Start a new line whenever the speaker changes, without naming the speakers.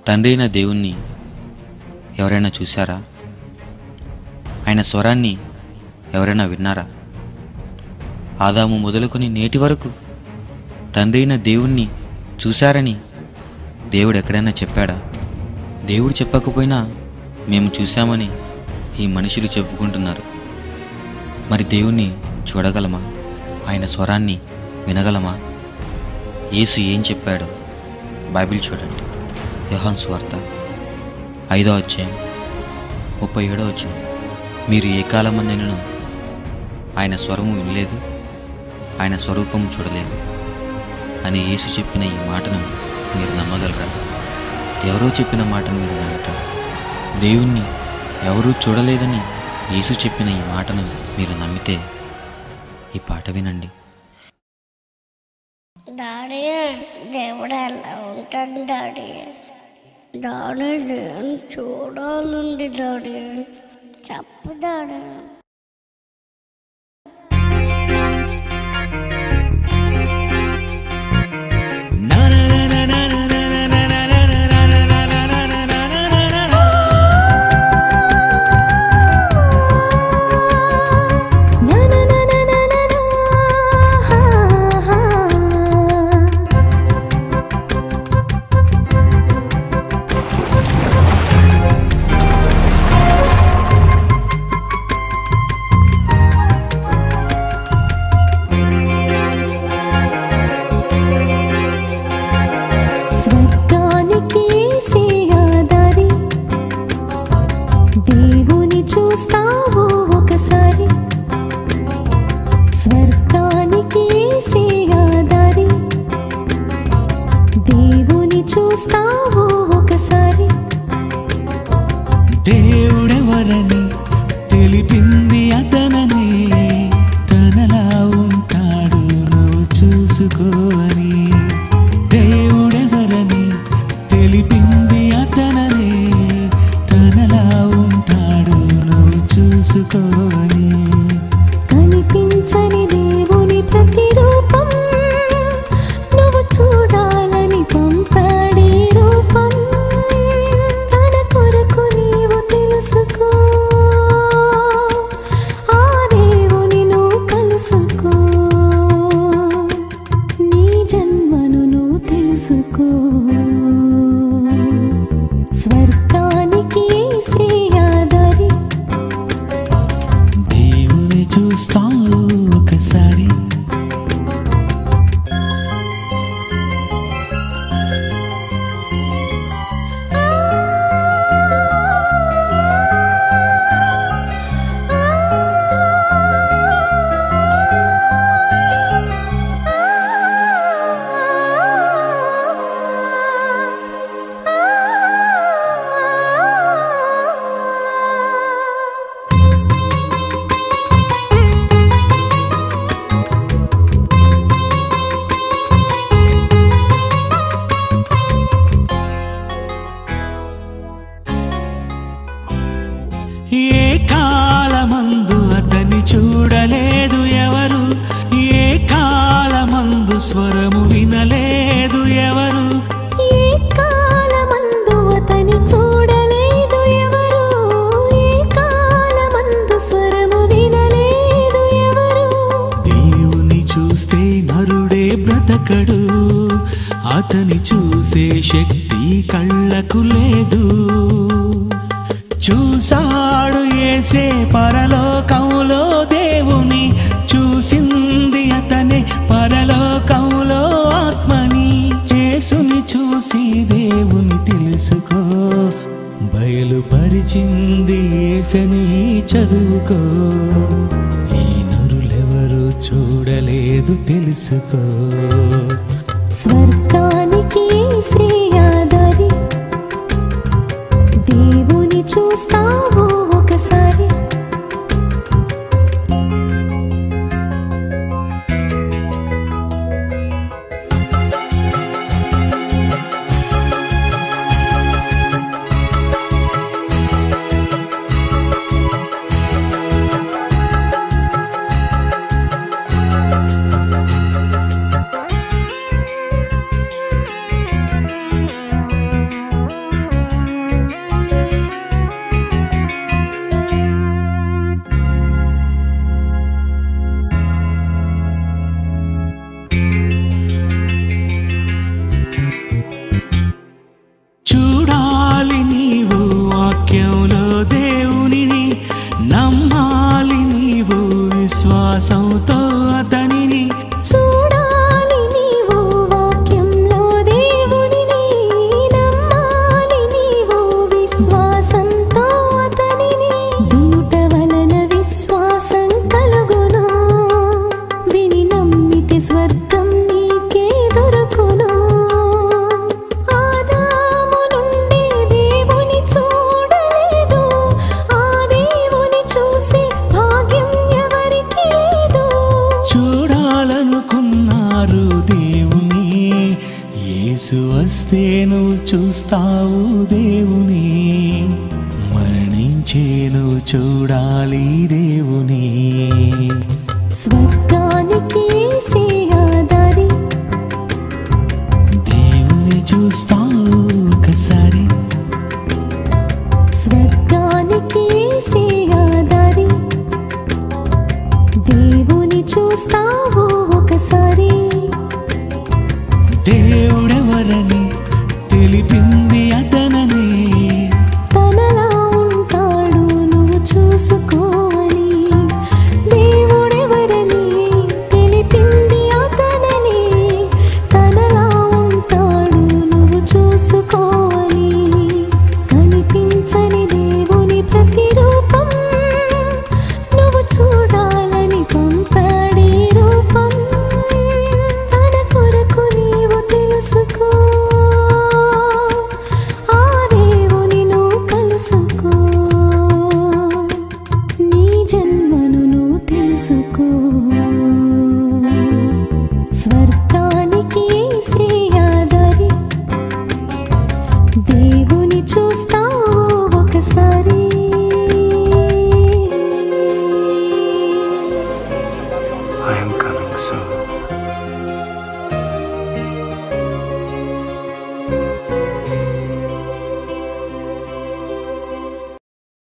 తండ్రి అయిన దేవుణ్ణి ఎవరైనా చూశారా? ఆయన స్వరాన్ని ఎవరైనా విన్నారా? ఆదాము మొదలుకొని నేటి వరకు తండ్రి అయిన దేవుణ్ణి చూశారని దేవుడు ఎక్కడైనా చెప్పాడా? దేవుడు చెప్పకపోయినా మేము చూశామని ఈ మనుషులు చెప్పుకుంటున్నారు. మరి దేవుణ్ణి చూడగలమా? ఆయన స్వరాన్ని వినగలమా? యేసు ఏం చెప్పాడో బైబిల్ చూడండి. యోహాను సువార్త 5వ అధ్యాయం 37వ వచనం. మీరు ఏ కాలమన్నైనను ఆయన స్వరము వినలేదు, ఆయన స్వరూపము చూడలేదు అని యేసు చెప్పిన ఈ మాటను మీరు నమ్మగలరా? ఎవరో చెప్పిన మాటను మీరు నమ్ముతారు. దేవుణ్ణి ఎవరూ చూడలేదని యేసు చెప్పిన ఈ మాటను మీరు నమ్మితే ఈ పాట వినండి.
డాడీ, దేవుడు ఎలా ఉంటాడు డాడీ? డాడీ, దేవుని చూడాలండి డాడీ, చెప్పు డాడీ.
దేవుడెవరని తెలిపింది అతనని, తనలా ఉంటాడు నువ్వు చూసుకోని. దేవుడెవరని తెలిపింది అతనని, తనలా ఉంటాడు నువ్వు చూసుకోని.
కనిపించని దేవుని ప్రతిరూపం నువ్వు చూడాలని పంపాడి రూపం. తన కొరకు నీవు తెలుసుకో, ఆ దేవుని నువ్వు కలుసుకో, నీ జన్మను నువ్వు తెలుసుకో. స్వర్గానికి శ్రేయాదారి,
దేవుని చూస్తావు ఒకసారి. ఏ కాలమందు అతన్ని చూడలేదు ఎవరు, ఏ కాలమందు స్వరము వినలేదు ఎవరు,
ఏ కాలమందు అతని చూడలేదు ఎవరు, ఏ కాలమందు స్వరము వినలేదు ఎవరు.
దేవుని చూస్తే నరుడే బ్రతకడు, అతని చూసే శక్తి కళ్ళకు లేదు. చూసాడు యేసే పరలోకంలో దేవుని, చూసింది అతనే పరలోకంలో ఆత్మని. యేసుని చూసి దేవుని తెలుసుకో, బయలుపరిచింది యేసని చదువుకో. ఈ నరులెవరూ చూడలేదు తెలుసుకో.
స్వర్గానికి శ్రేయాదారి, దేవుని చూస్తావు ఒకసారి.
చూడాలి దేవుని
స్వర్గానికి